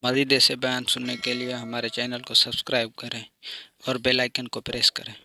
मज़ीद ऐसे बयान सुनने के लिए हमारे चैनल को सब्सक्राइब करें और बेल आइकन को प्रेस करें।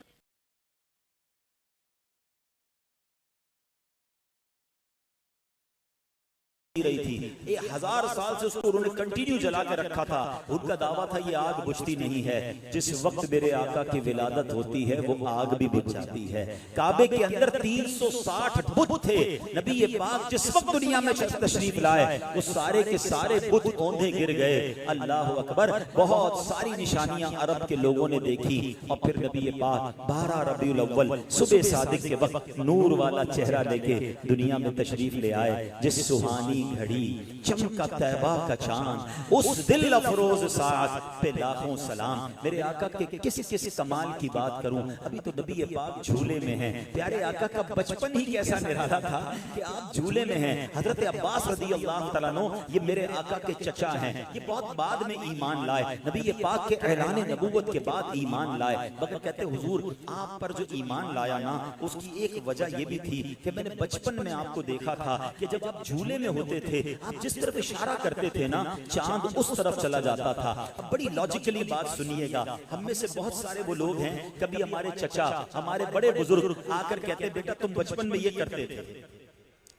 रही थी 1000 साल से उसको उन्होंने कंटिन्यू जला के रखा था। उनका दावा था ये आग बुझती नहीं है, जिस वक्त मेरे आका की विलादत होती है वो आग भी बुझ जाती है। काबे के अंदर 360 बुत थे। नबी ये पाक जिस वक्त दुनिया में तशरीफ लाए वो सारे के सारे बुत औंधे गिर गए। अल्लाह अकबर। बहुत सारी निशानियां अरब के लोगों ने देखी और फिर नबी ये पाक 12 रबीउल अव्वल सुबह सादिक के वक्त नूर वाला चेहरा लेके दुनिया में तशरीफ ले आए। जिस सुहानी घड़ी चमका तैबा का चांद, उस दिल अफरोज साथ पे लाखों सलाम। मेरे आका के किस कमाल की बात करूं। अभी तो नबी ये पाक झूले में हैं। प्यारे आका का बचपन ही कैसा निराला था कि आप झूले में हैं। हजरत अब्बास रज़ी अल्लाह तआला अन्हु ये मेरे आका के चचा हैं। ये बहुत बाद में ईमान लाए, नबी ये पाक के ऐलान नबूवत के बाद ईमान लाए। मगर कहते हुजूर आप पर जो ईमान लाया ना उसकी एक वजह ये भी थी कि मैंने बचपन में आपको देखा था कि जब आप झूले में होते थे आप जिस तरफ इशारा करते थे ना चांद उस तरफ चला जाता था। अब बड़ी लॉजिकली बात सुनिएगा, हम में से बहुत सारे वो लोग हैं कभी हमारे चचा हमारे बड़े बुजुर्ग आकर कहते बेटा तुम बचपन में ये करते थे।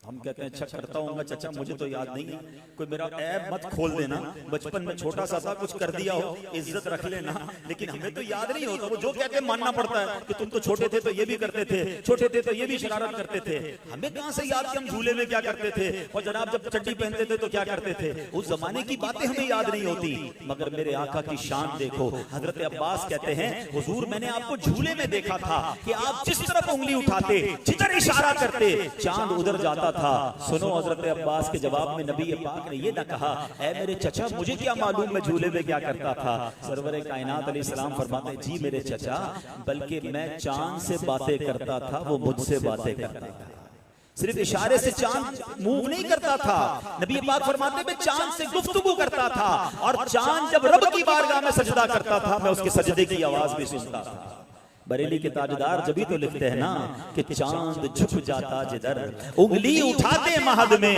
हम कहते हैं अच्छा करता हूँ चचा मुझे तो याद नहीं है, कोई मेरा ऐब मत खोल देना, बचपन में छोटा सा था कुछ कर दिया हो इज्जत रख लेना, लेकिन हमें तो याद नहीं होता। वो जो कहते हैं मानना पड़ता है कि तुम तो छोटे थे तो ये भी करते थे, छोटे थे तो ये भी शरारत करते थे। हमें कहां से याद कि हम झूले में क्या करते थे और जनाब जब चड्डी पहनते थे तो क्या करते थे। उस जमाने की बातें हमें याद नहीं होती। मगर मेरे आका की शान देखो। हजरत अब्बास कहते हैं हुजूर मैंने आपको झूले में देखा था कि आप जिस तरफ उंगली उठाते जिधर इशारा करते चांद उधर जाता था। सुनो हजरत अब्बास के जवाब में नबी पाक ने ये ना कहा ऐ मेरे चचा मुझे क्या मालूम मैं झूले में क्या करता था। सरवर कायनात अलैहिस्सलाम फरमाते जी मेरे चचा बल्कि मैं चांद से बातें करता था वो मुझसे बातें करता था। सिर्फ इशारे से चांद मूव नहीं करता था। नबी पाक फरमाते मैं चांद से गुफ्तगू करता था और चांद जब रब की बारगाह में सजदा करता था मैं उसके सजदे की आवाज भी सुनता था। बरेली के ताजदार जभी तो लिखते हैं ना कि चांद झुक जाता जिधर उंगली उठाते महद में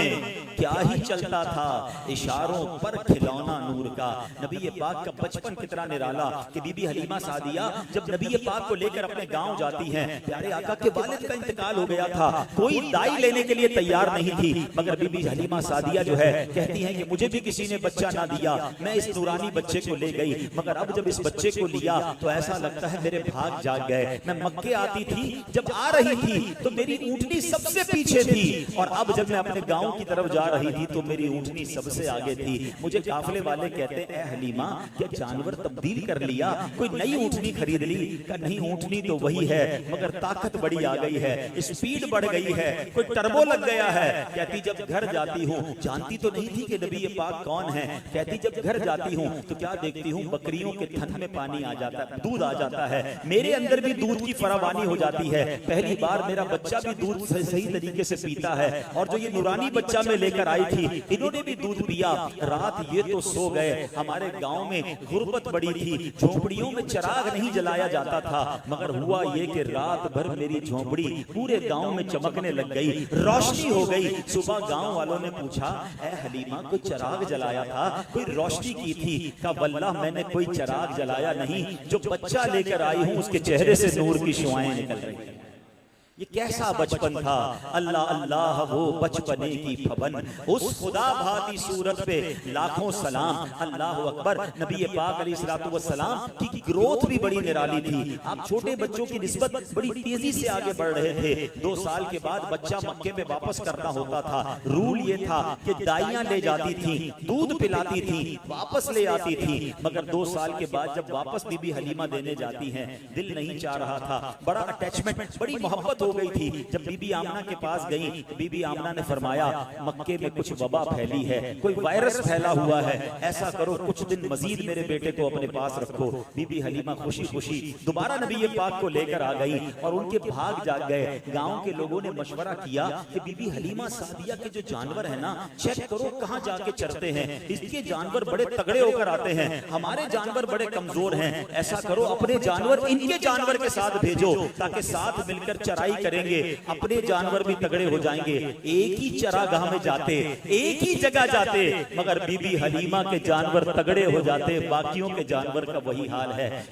क्या ही चलता था इशारों पर खिलौना नूर का। नबी ये पाक का बचपन कितना निराला कि बीबी हलीमा सादिया जब नबी ये पाक को लेकर अपने गांव जाती हैं, प्यारे आका के वालिद का इंतकाल हो गया था, कोई दाई लेने के लिए तैयार नहीं थी। मगर बीबी हलीमा सादिया जो है कहती है कि मुझे भी किसी ने बच्चा ना दिया, मैं इस नूरानी बच्चे को ले गई। मगर अब जब इस बच्चे को लिया तो ऐसा लगता है मेरे भाग जाग गए। मैं मक्के आती थी, जब आ रही थी तो मेरी ऊँटनी सबसे पीछे थी और अब जब मैं अपने गांव की तरफ जा रही थी तो मेरी ऊँटनी सबसे आगे थी। मुझे काफले वाले कहते हैं ए हलीमा क्या जानवर तब्दील कर लिया, कोई नई ऊँटनी खरीद ली? का नहीं ऊँटनी तो वही है मगर ताकत बड़ी आ गई है, स्पीड बढ़ गई है, कोई टर्बो लग गया है। कहती जब घर जाती हूँ, जानती तो नहीं थी कि नबी ये पाक कौन है, कहती जब घर जाती हूँ तो क्या देखती हूँ बकरियों के थन में पानी आ जाता है, दूध आ जाता है, मेरे अंदर भी दूध की फरावानी हो जाती है। पहली बार मेरा बच्चा भी दूध सही तरीके से पीता है और जो ये नूरानी बच्चा मैं लेकर आई थी इन्होंने भी दूध पिया। रात ये तो सो गए। हमारे गांव में गुर्बत बड़ी थी, झोपड़ियों में चिराग नहीं जलाया जाता था, मगर हुआ ये कि रात भर मेरी झोपड़ी पूरे गांव में चमकने लग गई, रोशनी हो गई। सुबह गांव वालों ने पूछा ए हलीमा कोई चिराग जलाया था, कोई रोशनी की थी? का वल्लाह मैंने कोई चिराग जलाया नहीं, जो बच्चा लेकर आई हूं उसके चेहरे से नूर की शुआएं निकल रही हैं। ये कैसा बचपन था। अल्लाह अल्लाह वो बचपने की फबन, उस खुदा भाती सूरत पे लाखों सलाम। अल्लाह अकबर। नबी पाक अलैहिस्सलातु वस्सलाम की ग्रोथ भी बड़ी निराली थी। आप छोटे बच्चों की निस्बत बड़ी तेजी से आगे बढ़ रहे थे। 2 साल के बाद बच्चा मक्के में वापस करना होता था। रूल ये था कि दाइयां ले जाती थी, दूध पिलाती थी, वापस ले आती थी। मगर 2 साल के बाद जब वापस बीबी हलीमा देने जाती हैं, दिल नहीं चाह रहा था, बड़ा अटैचमेंट बड़ी मोहब्बत हो गई थी। जब बीबी आमना के पास गई तो बीबी आमना ने फरमाया मक्के में कुछ वबा फैली है, कोई वायरस फैला हुआ है, ऐसा करो कुछ दिन मजीद मेरे बेटे को अपने पास रखो। बीबी हलीमा खुशी खुशी दोबारा नबी ये पाक को लेकर आ गई और उनके भाग जाग गए। गांव के लोगों ने मशवरा किया कि बीबी हलीमा सादिया के जो जानवर है ना चेक करो कहां जाके चरते हैं, इसके जानवर बड़े तगड़े होकर आते हैं, हमारे जानवर बड़े कमजोर हैं, ऐसा करो अपने जानवर इनके जानवर के साथ भेजो ताकि साथ मिलकर चराई करेंगे, अपने जानवर भी तगड़े हो जाएंगे। एक ही चरागाह में जाते, एक ही जगह जाते, मगर बीबी हलीमा के जानवर तगड़े हो जाते, बाकियों के जानवर का वही हाल है।